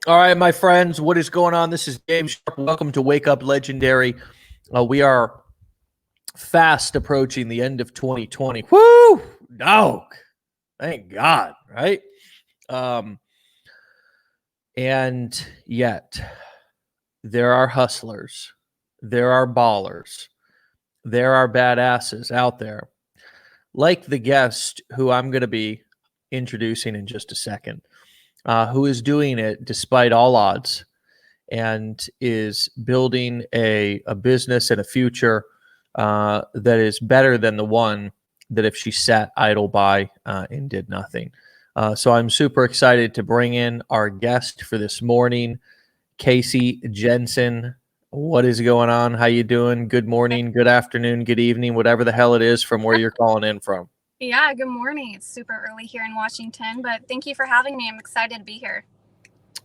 All right, my friends, what is going on? This is Dave Sharpe. Welcome to Wake Up Legendary. We are fast approaching the end of 2020. Woo! Dog. Thank God, right? Um, and yet, there are hustlers, there are ballers, there are badasses out there, like the guest who I'm going to be introducing in just a second, who is doing it despite all odds and is building a business and a future that is better than the one that if she sat idle by and did nothing. So I'm super excited to bring in our guest for this morning, Kasey Jensen. What is going on? How you doing? Good morning, good afternoon, good evening, whatever the hell it is from where you're calling in from. Yeah, good morning. It's super early here in Washington, but thank you for having me. I'm excited to be here.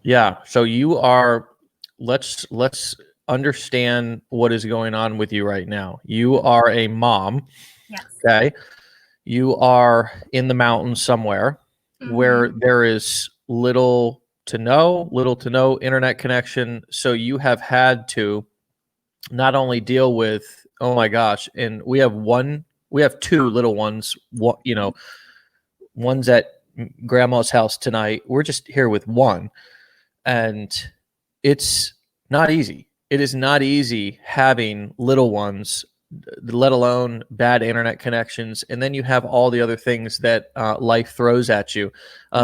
Yeah, so you are let's understand what is going on with you right now. You are a mom, Yes. okay? You are in the mountains somewhere where Mm-hmm. there is little to no internet connection. So you have had to not only deal with, oh my gosh, and we have two little ones, one's at grandma's house tonight. We're just here with one, and it's not easy. It is not easy having little ones, let alone bad internet connections, and then you have all the other things that life throws at you.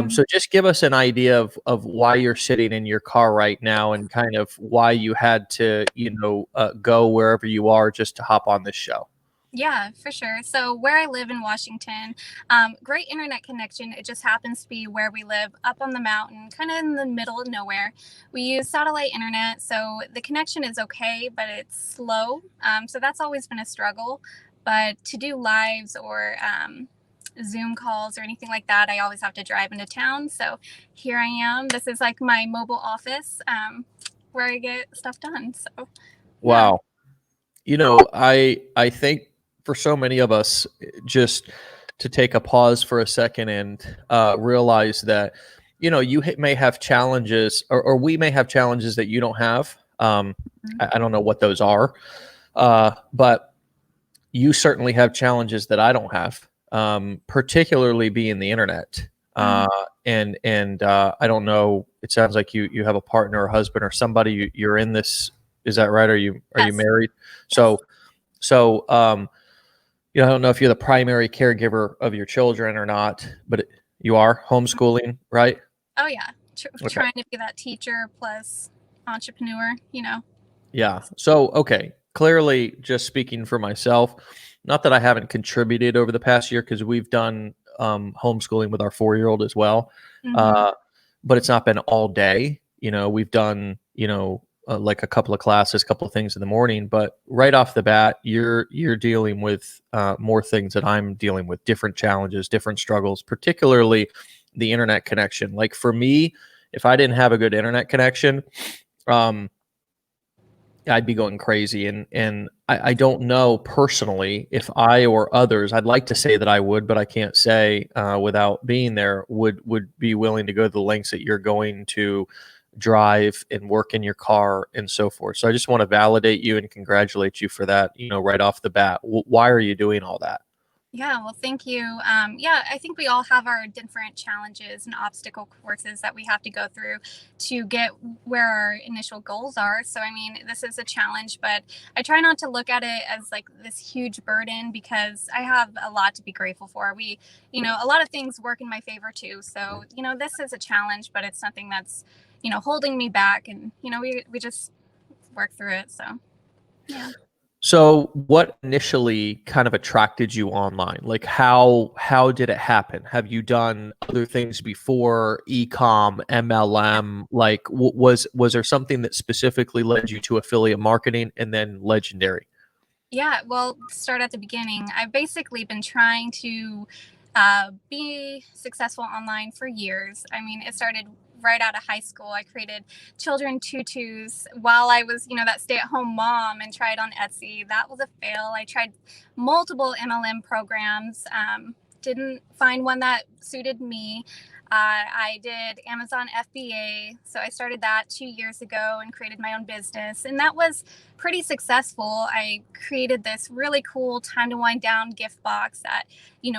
So just give us an idea of why you're sitting in your car right now, and kind of why you had to, go wherever you are just to hop on this show. Yeah, for sure. So where I live in Washington, great internet connection. It just happens to be where we live up on the mountain, kind of in the middle of nowhere. We use satellite internet, so the connection is okay, but it's slow. So that's always been a struggle. But to do lives or Zoom calls or anything like that, I always have to drive into town. So here I am. This is like my mobile office where I get stuff done. So yeah. Wow. I think for so many of us, just to take a pause for a second and realize that, you may have challenges, or we may have challenges that you don't have. I don't know what those are, but you certainly have challenges that I don't have, particularly being the internet. And I don't know. It sounds like you have a partner, or husband, or somebody. You're in this. Is that right? Are you Yes. married? Yes. So, I don't know if you're the primary caregiver of your children or not, but you are homeschooling, right? Oh yeah, Okay. trying to be that teacher plus entrepreneur. Yeah. So, okay. Clearly, just speaking for myself, not that I haven't contributed over the past year, because we've done homeschooling with our 4-year-old as well. Mm-hmm. Uh, but it's not been all day. We've done, like a couple of classes, a couple of things in the morning. But right off the bat, you're dealing with more things that I'm dealing with, different challenges, different struggles, particularly the internet connection. Like for me, if I didn't have a good internet connection, um, I'd be going crazy. And I don't know personally if I or others, I'd like to say that I would, but I can't say without being there, would be willing to go to the lengths that you're going to drive and work in your car and so forth. So I just want to validate you and congratulate you for that, right off the bat. Why are you doing all that? Yeah, well, thank you. Yeah, I think we all have our different challenges and obstacle courses that we have to go through to get where our initial goals are. So, I mean, this is a challenge, but I try not to look at it as like this huge burden because I have a lot to be grateful for. A lot of things work in my favor too. So, this is a challenge, but it's nothing that's, holding me back. And, we just work through it. So, yeah. So what initially kind of attracted you online? Like how did it happen? Have you done other things before, e-com, MLM? Like was there something that specifically led you to affiliate marketing and then legendary? Yeah, well, start at the beginning. I've basically been trying to be successful online for years. I mean, it started right out of high school. I created children tutus while I was, that stay-at-home mom and tried on Etsy. That was a fail. I tried multiple MLM programs. didn't find one that suited me. I did Amazon FBA. So I started that 2 years ago and created my own business. And that was pretty successful. I created this really cool time to wind down gift box that,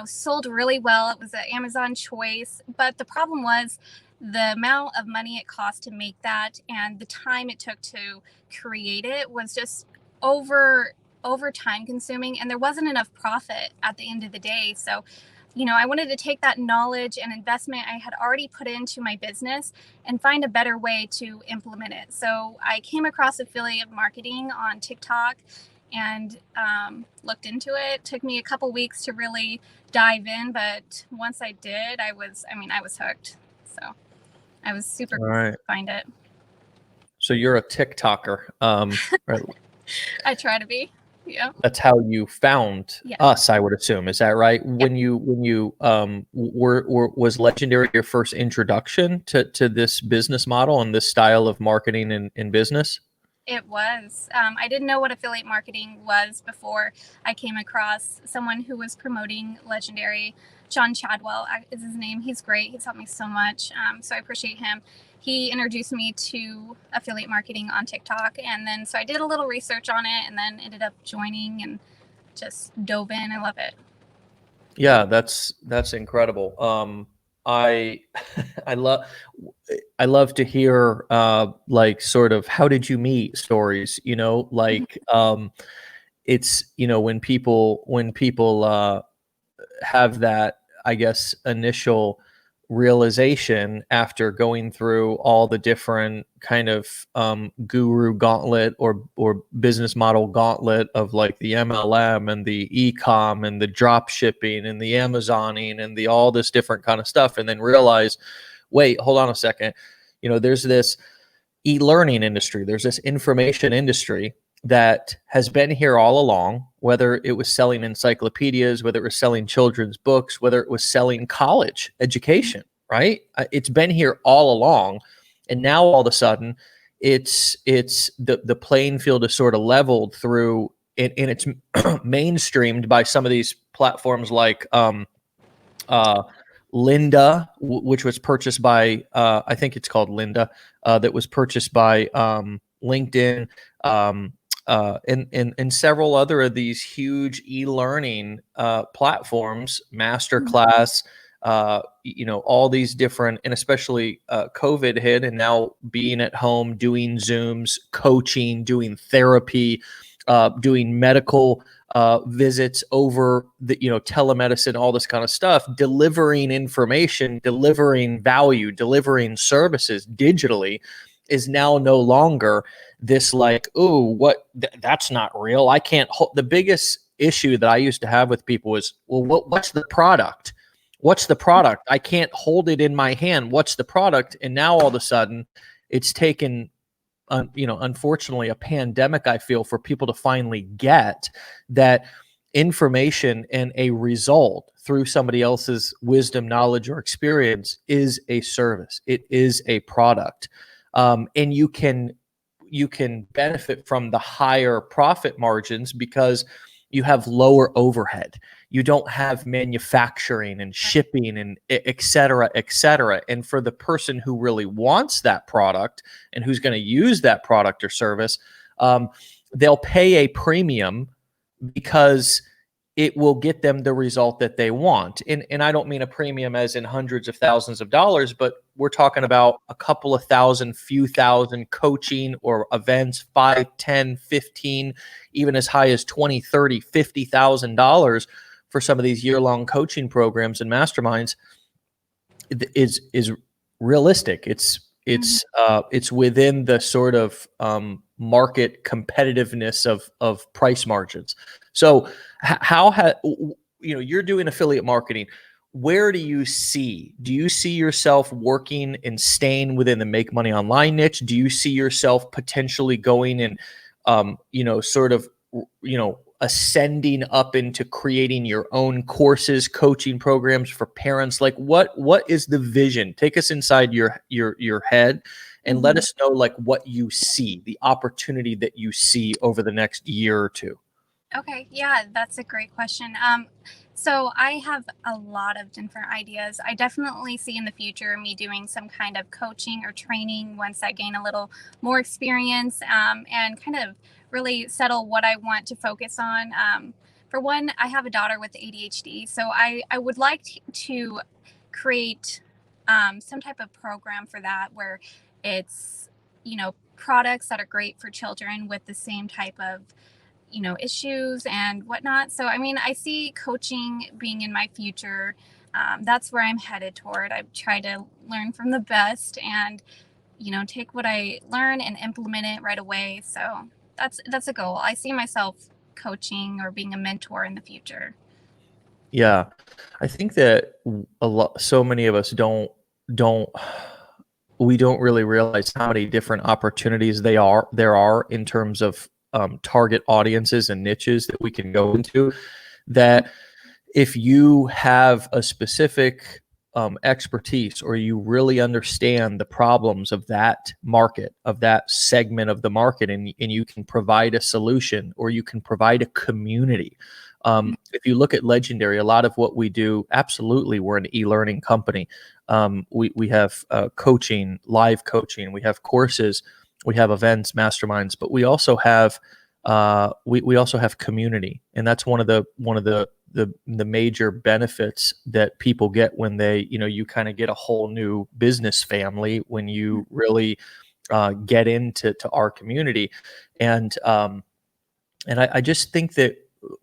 sold really well. It was an Amazon choice. But the problem was the amount of money it cost to make that and the time it took to create it was just over time consuming, and there wasn't enough profit at the end of the day. So I wanted to take that knowledge and investment I had already put into my business and find a better way to implement it. So I came across affiliate marketing on TikTok and looked into it. It took me a couple weeks to really dive in, but once I did, I was hooked. So I was super Right. to find it. So you're a TikToker. Right. I try to be. Yeah. That's how you found us, I would assume. Is that right? Yeah. When you was Legendary your first introduction to this business model and this style of marketing in business? It was. I didn't know what affiliate marketing was before I came across someone who was promoting Legendary. John Chadwell is his name. He's great. He's helped me so much. So I appreciate him. He introduced me to affiliate marketing on TikTok. And then so I did a little research on it and then ended up joining and just dove in. I love it. Yeah, that's incredible. I I love to hear like sort of how did you meet stories, like it's when people have that, I guess, initial realization after going through all the different kind of guru gauntlet or business model gauntlet of like the MLM and the e-com and the drop shipping and the Amazoning and the all this different kind of stuff, and then realize, wait, hold on a second, there's this e-learning industry, there's this information industry that has been here all along, whether it was selling encyclopedias, whether it was selling children's books, whether it was selling college education, right? It's been here all along. And now all of a sudden it's the playing field is sort of leveled through it, and it's mainstreamed by some of these platforms like Lynda, which was purchased by, I think it's called Lynda, that was purchased by LinkedIn, and several other of these huge e-learning platforms, Masterclass, all these different, and especially COVID hit, and now being at home, doing Zooms, coaching, doing therapy, doing medical visits over the, telemedicine, all this kind of stuff, delivering information, delivering value, delivering services digitally is now no longer this like, oh, that's not real. I can't hold. The biggest issue that I used to have with people was, well, what's the product? What's the product? I can't hold it in my hand. What's the product? And now all of a sudden it's taken, unfortunately, a pandemic, I feel, for people to finally get that information and a result through somebody else's wisdom, knowledge, or experience is a service. It is a product. And you can benefit from the higher profit margins because you have lower overhead. You don't have manufacturing and shipping and et cetera, et cetera. And for the person who really wants that product and who's going to use that product or service, they'll pay a premium because it will get them the result that they want. And I don't mean a premium as in hundreds of thousands of dollars, but we're talking about a couple of thousand, few thousand coaching or events, 5, 10, 15, even as high as 20, 30, $50,000 for some of these year-long coaching programs and masterminds is realistic. It's within the sort of market competitiveness of price margins. So you're doing affiliate marketing. Where do you see yourself working and staying within the make money online niche? Do you see yourself potentially going and, ascending up into creating your own courses, coaching programs for parents? Like what is the vision? Take us inside your head and let us know like what you see, the opportunity that you see over the next year or two. Okay, yeah, that's a great question. So I have a lot of different ideas. I definitely see in the future me doing some kind of coaching or training once I gain a little more experience, and kind of really settle what I want to focus on. For one, I have a daughter with ADHD, so I would like to create some type of program for that where it's, products that are great for children with the same type of issues and whatnot. So, I mean, I see coaching being in my future. That's where I'm headed toward. I try to learn from the best and, take what I learn and implement it right away. So that's a goal. I see myself coaching or being a mentor in the future. Yeah, I think that so many of us don't we don't really realize how many different opportunities there are in terms of target audiences and niches that we can go into. That if you have a specific expertise, or you really understand the problems of that market, of that segment of the market, and you can provide a solution, or you can provide a community. If you look at Legendary, a lot of what we do, absolutely, we're an e-learning company. We have coaching, live coaching, we have courses, we have events, masterminds, but we also have community, and that's one of the major benefits that people get when you kind of get a whole new business family when you really get into our community. And um, and I, I just think that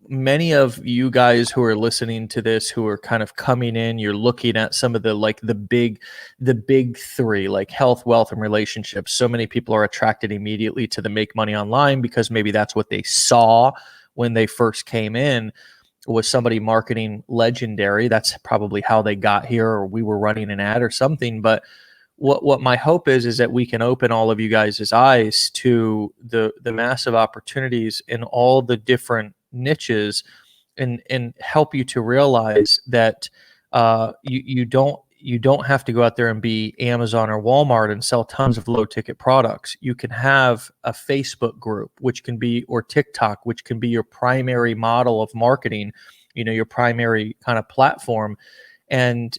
many of you guys who are listening to this, who are kind of coming in, you're looking at some of the big three, like health, wealth, and relationships. So many people are attracted immediately to the make money online because maybe that's what they saw when they first came in, was somebody marketing Legendary. That's probably how they got here, or we were running an ad or something. But what my hope is that we can open all of you guys' eyes to the massive opportunities in all the different niches, and help you to realize that you don't have to go out there and be Amazon or Walmart and sell tons of low ticket products. You can have a Facebook group, which can be, or TikTok, which can be your primary model of marketing, your primary kind of platform. And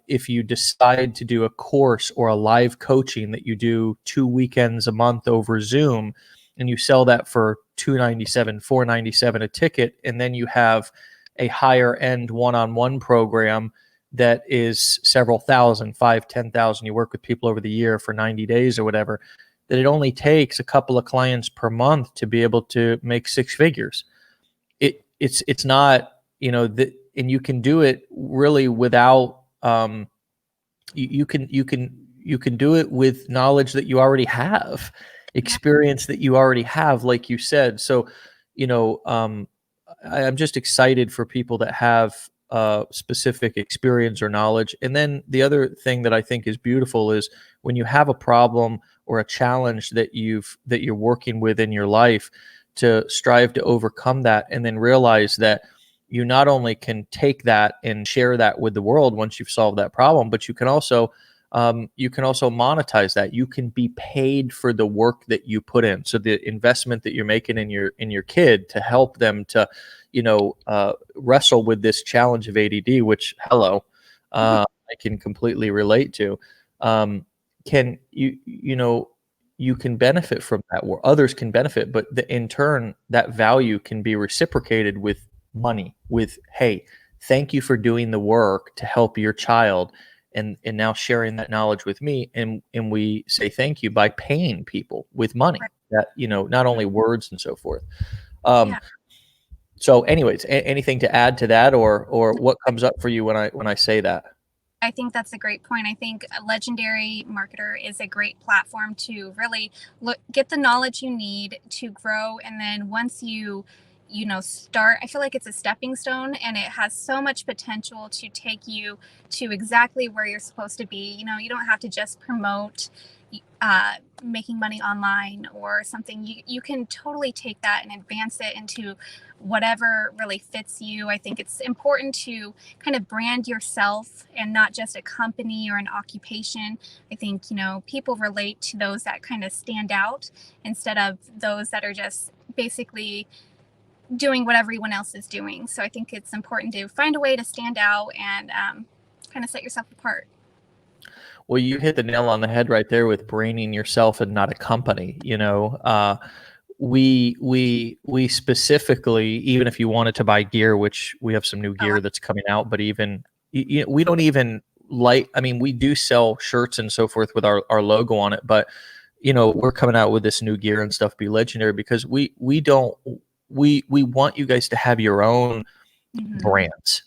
if you decide to do a course or a live coaching that you do 2 weekends a month over Zoom, and you sell that for $297, $497 a ticket, and then you have a higher end one-on-one program that is several thousand, 5, 10,000. You work with people over the year for 90 days or whatever, that it only takes a couple of clients per month to be able to make six figures. It's not, and you can do it really without, you can do it with knowledge that you already have, Yeah. experience that you already have, like you said. So, I'm just excited for people that have specific experience or knowledge. And then the other thing that I think is beautiful is when you have a problem or a challenge that you're working with in your life, to strive to overcome that, and then realize that you not only can take that and share that with the world once you've solved that problem, but you can also monetize that. You can be paid for the work that you put in. So the investment that you're making in your kid to help them to, wrestle with this challenge of ADD, which, hello, I can completely relate to. Can you can benefit from that, or others can benefit, but in turn, that value can be reciprocated with money. With, hey, thank you for doing the work to help your child, and now sharing that knowledge with me, and we say thank you by paying people with money, Right. that, not only words and so forth. um Yeah. so anyways, anything to add to that, or what comes up for you when I say that? I think that's a great point. I think a Legendary Marketer is a great platform to really get the knowledge you need to grow. And then once you start, I feel like it's a stepping stone and it has so much potential to take you to exactly where you're supposed to be. You don't have to just promote uh, making money online or something. You can totally take that and advance it into whatever really fits you. I think it's important to kind of brand yourself and not just a company or an occupation. I think, people relate to those that kind of stand out instead of those that are just basically doing what everyone else is doing. So I think it's important to find a way to stand out and kind of set yourself apart. Well, you hit the nail on the head right there with branding yourself and not a company. We specifically, even if you wanted to buy gear, which we have some new gear that's coming out, but even we don't even I mean, we do sell shirts and so forth with our logo on it, but we're coming out with this new gear and stuff, Be Legendary, because we want you guys to have your own brands.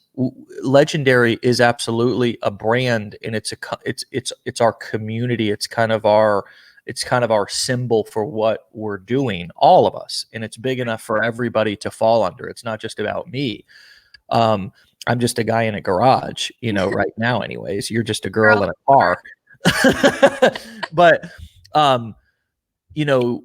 Legendary is absolutely a brand, and it's our community. It's kind of our symbol for what we're doing, all of us, and it's big enough for everybody to fall under. It's not just about me. I'm just a guy in a garage, right now. Anyways, you're just a girl in a car. But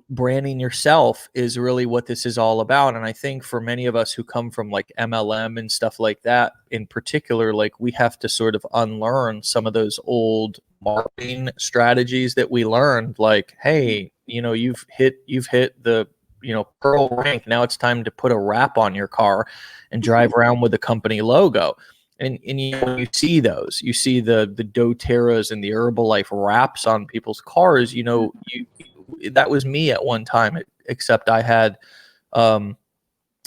branding yourself is really what this is all about. And I think for many of us who come from like MLM and stuff like that in particular, like we have to sort of unlearn some of those old marketing strategies that we learned, like, hey, you've hit the, pearl rank. Now it's time to put a wrap on your car and drive around with the company logo. And you see those, you see the doTERRAs and the Herbalife wraps on people's cars, that was me at one time, except I had, the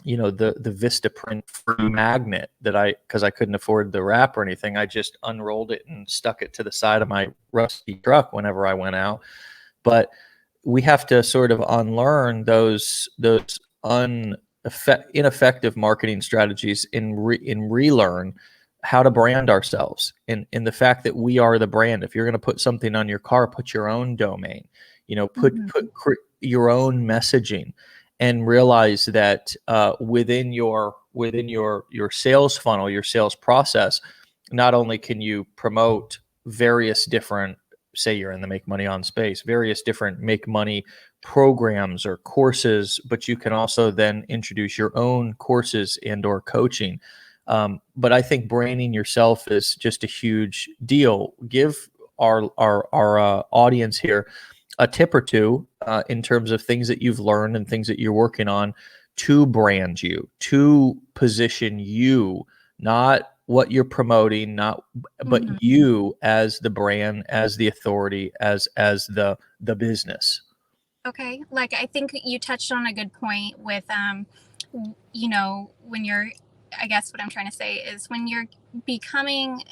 Vistaprint free magnet because I couldn't afford the wrap or anything. I just unrolled it and stuck it to the side of my rusty truck whenever I went out. But we have to sort of unlearn those ineffective marketing strategies and relearn how to brand ourselves. And the fact that we are the brand. If you're going to put something on your car, put your own domain. Put your own messaging, and realize that within your sales funnel, your sales process, not only can you promote various different, say you're in the Make Money on space, various different make money programs or courses, but you can also then introduce your own courses and or coaching. But I think branding yourself is just a huge deal. Give our audience here a tip or two in terms of things that you've learned and things that you're working on to brand you, to position you, not what you're promoting, but you as the brand, as the authority, as the business. Okay. Like, I think you touched on a good point with, when you're, I guess what I'm trying to say is when you're becoming,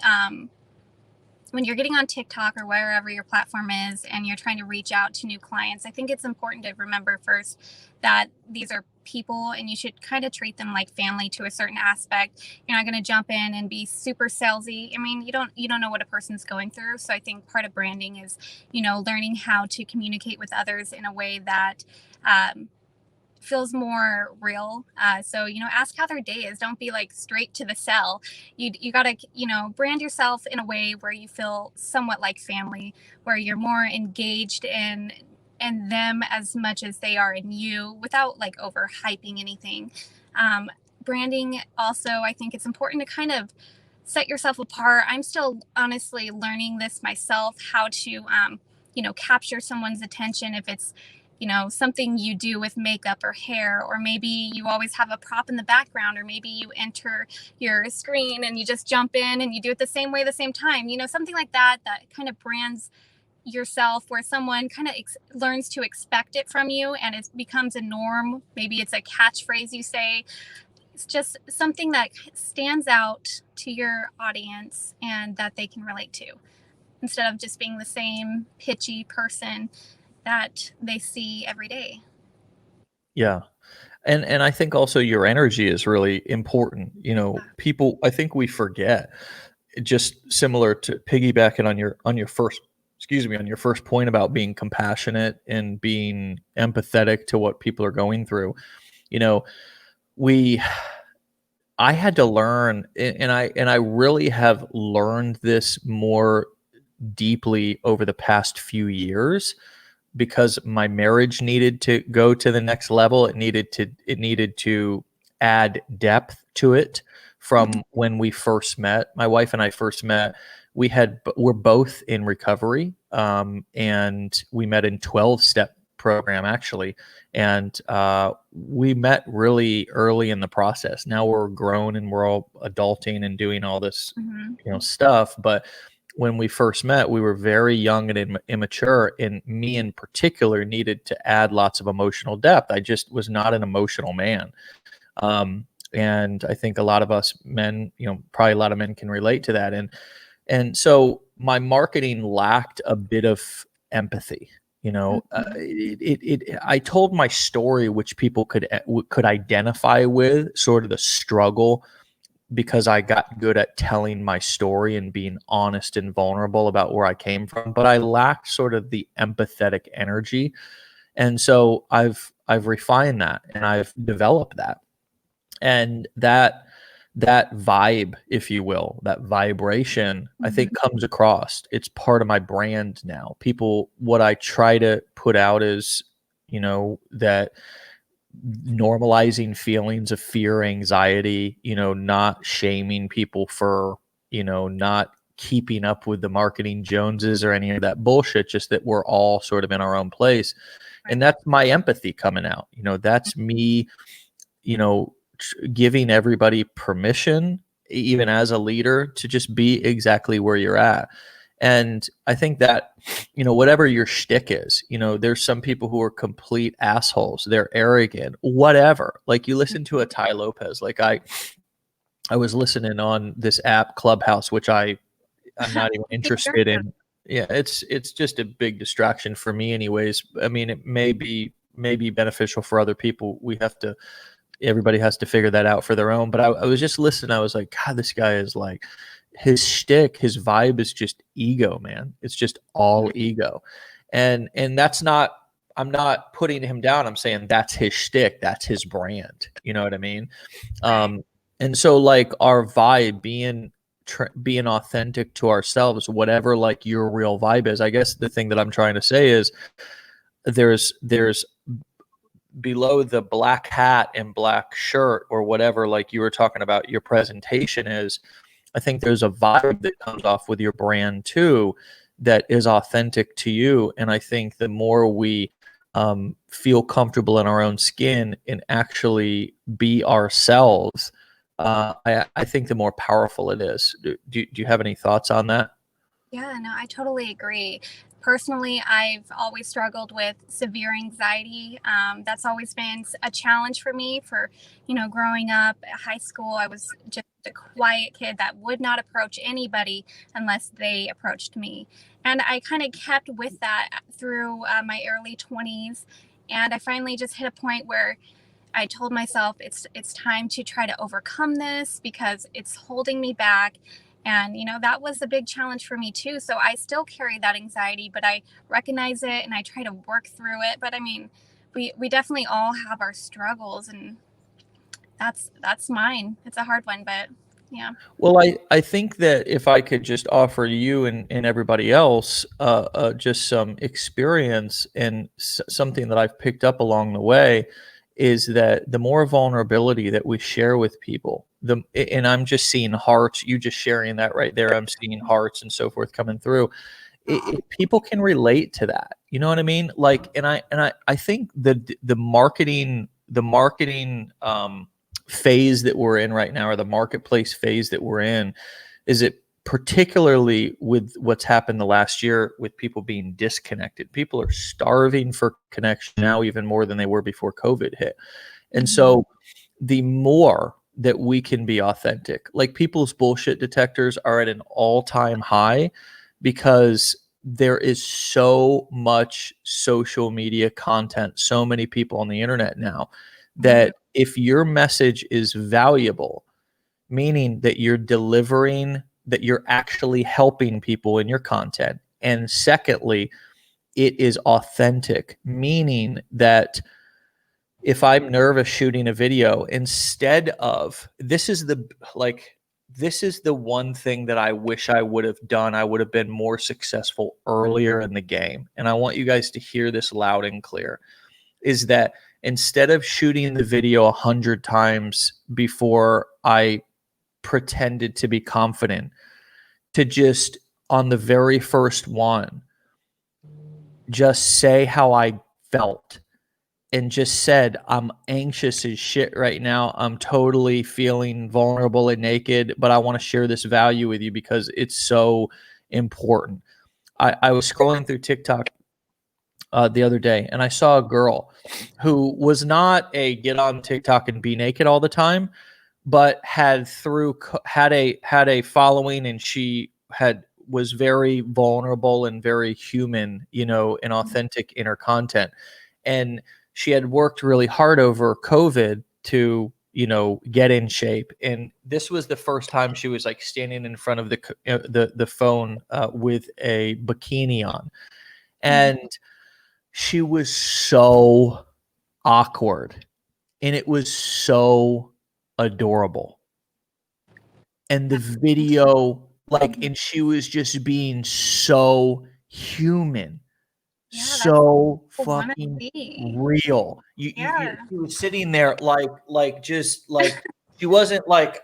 when you're getting on TikTok or wherever your platform is and you're trying to reach out to new clients, I think it's important to remember first that these are people and you should kind of treat them like family to a certain aspect. You're not going to jump in and be super salesy. I mean, you don't know what a person's going through. So I think part of branding is, learning how to communicate with others in a way that feels more real. So, ask how their day is. Don't be like straight to the sell. You got to, brand yourself in a way where you feel somewhat like family, where you're more engaged in them as much as they are in you without like overhyping anything. Branding also, I think it's important to kind of set yourself apart. I'm still honestly learning this myself, how to, capture someone's attention if it's, something you do with makeup or hair, or maybe you always have a prop in the background, or maybe you enter your screen and you just jump in and you do it the same way, the same time, something like that kind of brands yourself, where someone kind of learns to expect it from you and it becomes a norm. Maybe it's a catchphrase you say. It's just something that stands out to your audience and that they can relate to, instead of just being the same pitchy person that they see every day. Yeah. And I think also your energy is really important. People, I think we forget, just similar to piggybacking on your first point about being compassionate and being empathetic to what people are going through. I had to learn, and I really have learned this more deeply over the past few years, because my marriage needed to go to the next level. It needed to add depth to it from when we first met. My wife and I first met, we're both in recovery, and we met in 12-step program actually, and we met really early in the process. Now we're grown and we're all adulting and doing all this, stuff. But when we first met, we were very young and immature, and me in particular needed to add lots of emotional depth. I just was not an emotional man. And I think a lot of us men, probably a lot of men can relate to that. And so my marketing lacked a bit of empathy. I told my story, which people could identify with, sort of the struggle, because I got good at telling my story and being honest and vulnerable about where I came from, but I lacked sort of the empathetic energy. And so I've refined that and I've developed that. And that vibe, if you will, that vibration, I think comes across. It's part of my brand now. What I try to put out is, that normalizing feelings of fear, anxiety, not shaming people for, not keeping up with the marketing Joneses or any of that bullshit, just that we're all sort of in our own place. And that's my empathy coming out. That's me, giving everybody permission, even as a leader, to just be exactly where you're at. And I think that, whatever your shtick is, there's some people who are complete assholes. They're arrogant, whatever. Like you listen to a Ty Lopez, like I was listening on this app Clubhouse, which I'm not even interested in. Yeah, it's just a big distraction for me anyways. I mean, it may be beneficial for other people. Everybody has to figure that out for their own. But I was just listening. I was like, God, this guy is like, his shtick, his vibe is just ego, man. It's just all ego. And that's not, I'm not putting him down. I'm saying that's his shtick. That's his brand. You know what I mean? And so like our vibe being authentic to ourselves, whatever like your real vibe is, I guess the thing that I'm trying to say is there's below the black hat and black shirt or whatever, like you were talking about your presentation is, I think there's a vibe that comes off with your brand too that is authentic to you. And I think the more we feel comfortable in our own skin and actually be ourselves, I think the more powerful it is. Do you have any thoughts on that? Yeah, no, I totally agree. Personally, I've always struggled with severe anxiety. That's always been a challenge for me growing up at high school. I was just a quiet kid that would not approach anybody unless they approached me. And I kind of kept with that through my early 20s. And I finally just hit a point where I told myself it's time to try to overcome this because it's holding me back. And, that was a big challenge for me too. So I still carry that anxiety, but I recognize it and I try to work through it. But I mean, we definitely all have our struggles, and that's mine. It's a hard one, but yeah. Well, I think that if I could just offer you and everybody else just some experience and something that I've picked up along the way, is that the more vulnerability that we share with people, and I'm just seeing hearts, you just sharing that right there, I'm seeing hearts and so forth coming through. People can relate to that. You know what I mean? Like, and I think the marketing phase that we're in right now, or the marketplace phase that we're in, is it particularly with what's happened the last year with people being disconnected. People are starving for connection now, even more than they were before COVID hit. And so the more that we can be authentic, like people's bullshit detectors are at an all-time high because there is so much social media content, so many people on the internet now, that if your message is valuable, meaning that you're delivering, that you're actually helping people in your content, and secondly, it is authentic, meaning that if I'm nervous shooting a video, instead of this is the one thing that I wish I would have done. I would have been more successful earlier in the game. And I want you guys to hear this loud and clear, is that instead of shooting the video 100 times before I pretended to be confident, to just on the very first one, just say how I felt and just said, I'm anxious as shit right now. I'm totally feeling vulnerable and naked, but I want to share this value with you because it's so important. I was scrolling through TikTok the other day, and I saw a girl who was not a get on TikTok and be naked all the time, but had a following, and she was very vulnerable and very human, and authentic in her content. And she had worked really hard over COVID to, get in shape. And this was the first time she was like standing in front of the phone with a bikini on. And she was so awkward, and it was so adorable. And the video, and she was just being so human, so fucking real. She was sitting there just she wasn't like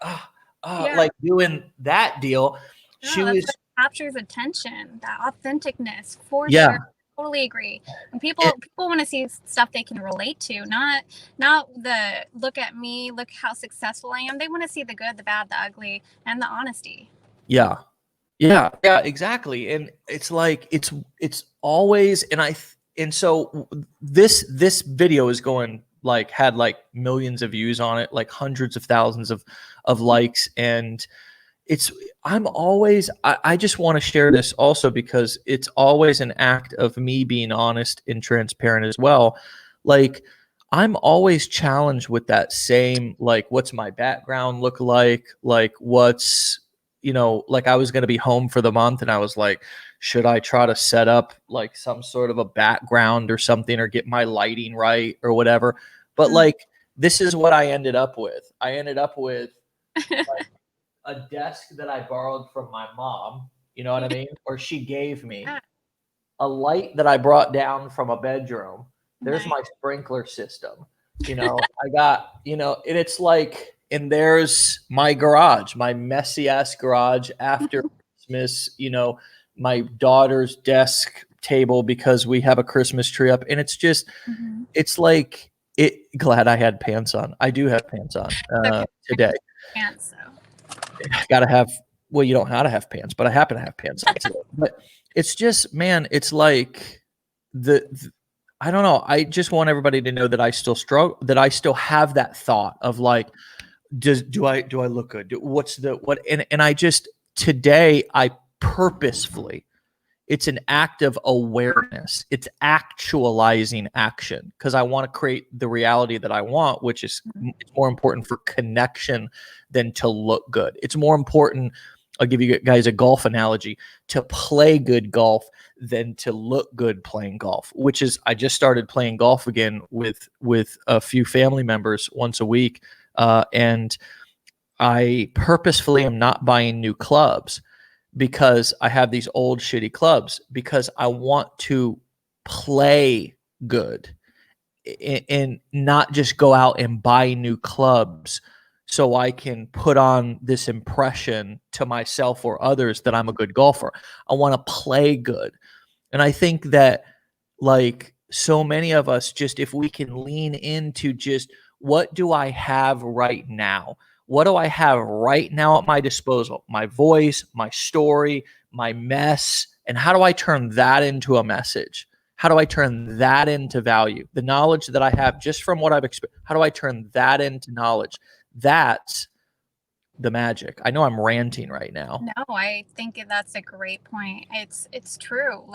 doing that deal. She was captures attention, that authenticness for sure. Totally agree. And people want to see stuff they can relate to, not the look at me, look how successful I am. They want to see the good, the bad, the ugly, and the honesty. Yeah, exactly. And it's like it's always, and so this video is going had millions of views on it, hundreds of thousands of likes. And I just want to share this also because it's always an act of me being honest and transparent as well. I'm always challenged with that same, what's my background look like? What's, I was going to be home for the month, and I was like, should I try to set up some sort of a background or something, or get my lighting right or whatever? But this is what I ended up with. I ended up with a desk that I borrowed from my mom, you know what I mean? Or she gave me a light that I brought down from a bedroom. There's my sprinkler system. I got, and it's and there's my garage, my messy ass garage after Christmas, my daughter's desk table because we have a Christmas tree up. And it's just, it's glad I had pants on. I do have pants on today. Pants, Gotta have, well, you don't have to have pants, but I happen to have pants on today. But it's just, man, it's I don't know. I just want everybody to know that I still struggle, that I still have that thought of do I look good? And I just, today I purposefully, it's an act of awareness. It's actualizing action because I want to create the reality that I want, which is it's more important for connection than to look good. It's more important, I'll give you guys a golf analogy, to play good golf than to look good playing golf, which is, I just started playing golf again with a few family members once a week. And I purposefully am not buying new clubs because I have these old shitty clubs, because I want to play good and not just go out and buy new clubs so I can put on this impression to myself or others that I'm a good golfer. I want to play good. And I think that so many of us, just if we can lean into just, what do I have right now? What do I have right now at my disposal? My voice, my story, my mess. And how do I turn that into a message? How do I turn that into value? The knowledge that I have just from what I've experienced, how do I turn that into knowledge? That's the magic. I know I'm ranting right now. No, I think that's a great point. It's true.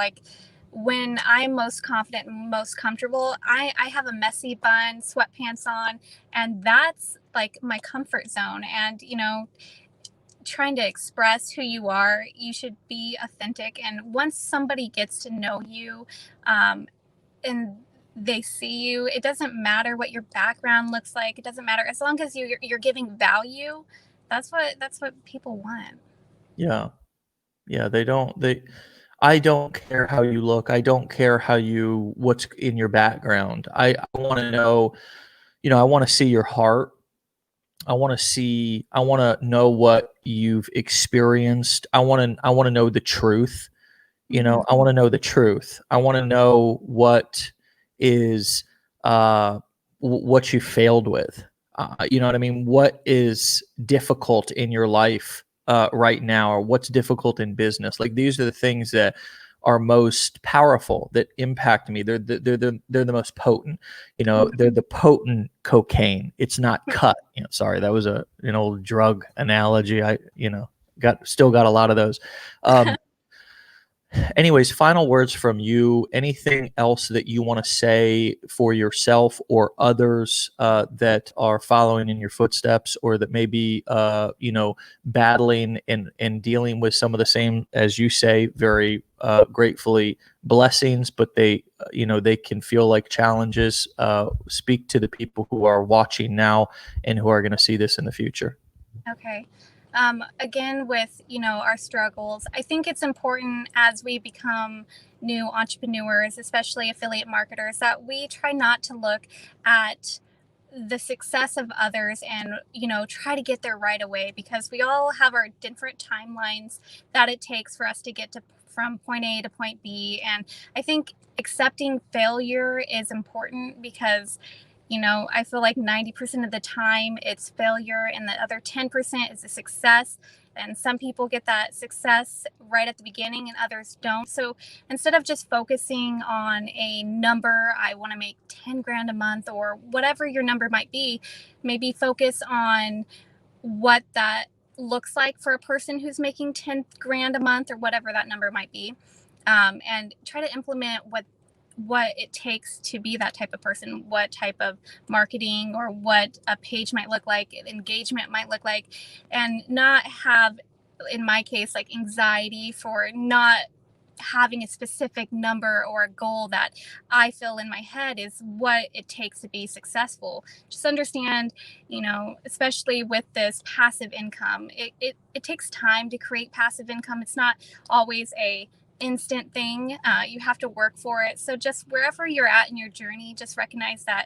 When I'm most confident and most comfortable, I have a messy bun, sweatpants on, and that's my comfort zone. And, trying to express who you are, you should be authentic. And once somebody gets to know you, and they see you, it doesn't matter what your background looks like. It doesn't matter, as long as you're giving value. That's what people want. Yeah. I don't care how you look. I don't care what's in your background. I want to know, I want to see your heart. I want to know what you've experienced. I want to know the truth. I want to know the truth. I want to know what is what you failed with. You know what I mean? What is difficult in your life right now, or what's difficult in business? Like, these are the things that are most powerful, that impact me. They're the most potent. You know, they're the potent cocaine. It's not cut. You know, sorry, that was an old drug analogy. I still got a lot of those. Anyways, final words from you. Anything else that you want to say for yourself or others that are following in your footsteps, or that may be, battling and dealing with some of the same, as you say, very gratefully, blessings, but they can feel like challenges. Speak to the people who are watching now and who are going to see this in the future. Okay. Again, with, our struggles, I think it's important as we become new entrepreneurs, especially affiliate marketers, that we try not to look at the success of others and, try to get there right away, because we all have our different timelines that it takes for us to get from point A to point B. And I think accepting failure is important, because I feel like 90% of the time it's failure, and the other 10% is a success. And some people get that success right at the beginning and others don't. So instead of just focusing on a number, I want to make 10 grand a month, or whatever your number might be, maybe focus on what that looks like for a person who's making 10 grand a month, or whatever that number might be. And try to implement what it takes to be that type of person, what type of marketing or what a page might look like, engagement might look like, and not have, in my case, like anxiety for not having a specific number or a goal that I feel in my head is what it takes to be successful. Just understand, especially with this passive income, it takes time to create passive income. It's not always a instant thing. You have to work for it. So just wherever you're at in your journey, just recognize that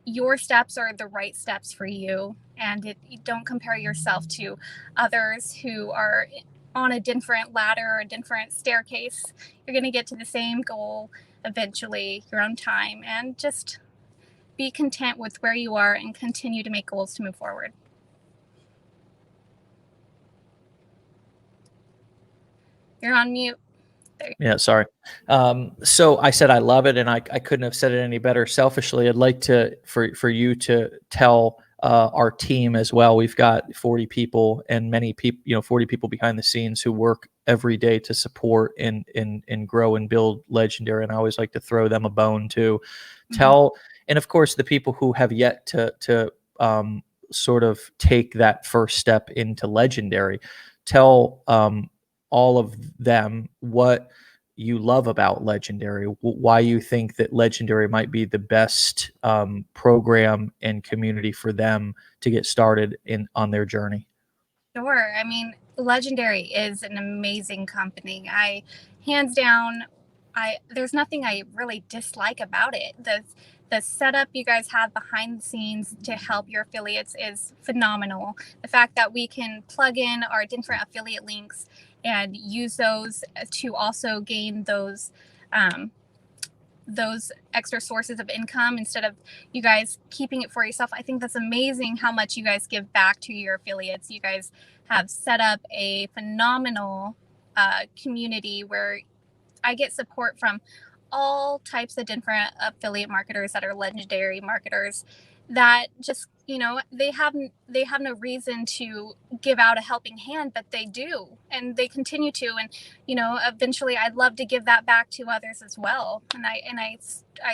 your steps are the right steps for you, and you don't compare yourself to others who are on a different ladder or a different staircase. You're going to get to the same goal eventually, your own time, and just be content with where you are and continue to make goals to move forward. You're on mute. Yeah, sorry. So I said I love it, and I couldn't have said it any better. Selfishly, I'd like for you to tell our team as well. We've got 40 people, and many people, 40 people behind the scenes who work every day to support and grow and build Legendary. And I always like to throw them a bone too. Tell, and of course, the people who have yet to sort of take that first step into Legendary. Tell all of them what you love about Legendary, why you think that Legendary might be the best program and community for them to get started on their journey. Sure. I mean, Legendary is an amazing company. Hands down, there's nothing I really dislike about it. The setup you guys have behind the scenes to help your affiliates is phenomenal. The fact that we can plug in our different affiliate links and use those to also gain those extra sources of income instead of you guys keeping it for yourself. I think that's amazing how much you guys give back to your affiliates. You guys have set up a phenomenal community where I get support from all types of different affiliate marketers that are Legendary marketers that just, they have no reason to give out a helping hand, but they do, and they continue to. And, eventually I'd love to give that back to others as well. And I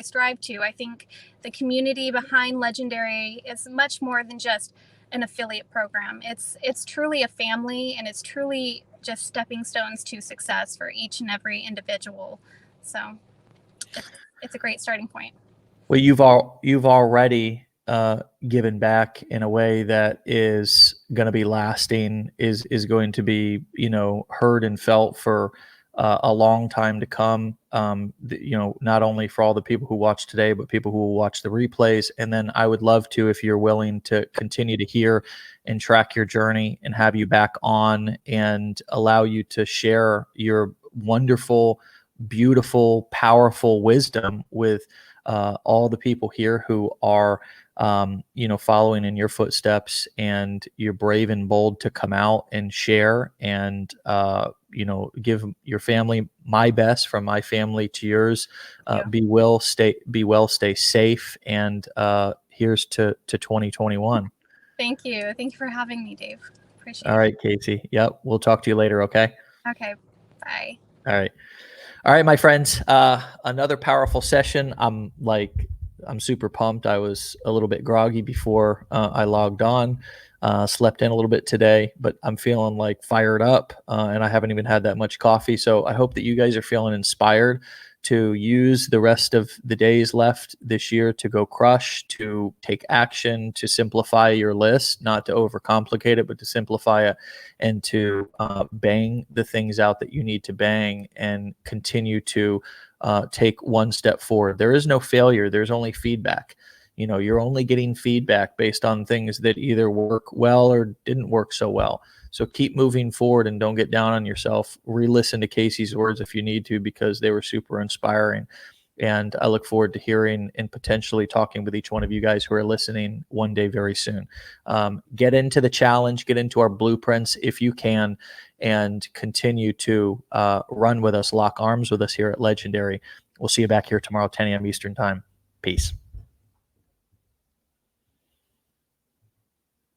strive to. I think the community behind Legendary is much more than just an affiliate program. It's truly a family, and it's truly just stepping stones to success for each and every individual. So it's a great starting point. Well, you've already given back in a way that is going to be lasting, is going to be, heard and felt for a long time to come. Not only for all the people who watch today, but people who will watch the replays. And then I would love to, if you're willing to continue to hear and track your journey, and have you back on and allow you to share your wonderful beautiful, powerful wisdom with all the people here who are, following in your footsteps, and you're brave and bold to come out and share and, give your family my best from my family to yours. Yeah. Be well, stay safe. And here's to 2021. Thank you. Thank you for having me, Dave. Appreciate All right, Kasey. Yep. We'll talk to you later. Okay. it. Okay. Bye. All right. All right, my friends. Another powerful session. I'm super pumped. I was a little bit groggy before I logged on. Slept in a little bit today, but I'm feeling like fired up, and I haven't even had that much coffee. So I hope that you guys are feeling inspired to use the rest of the days left this year to go crush, to take action, to simplify your list, not to overcomplicate it, but to simplify it, and to bang the things out that you need to bang, and continue to take one step forward. There is no failure. There's only feedback. You're only getting feedback based on things that either work well or didn't work so well. So keep moving forward and don't get down on yourself. Re-listen to Kasey's words if you need to, because they were super inspiring. And I look forward to hearing and potentially talking with each one of you guys who are listening one day very soon. Get into the challenge, get into our blueprints if you can, and continue to run with us, lock arms with us here at Legendary. We'll see you back here tomorrow, 10 a.m. Eastern Time. Peace.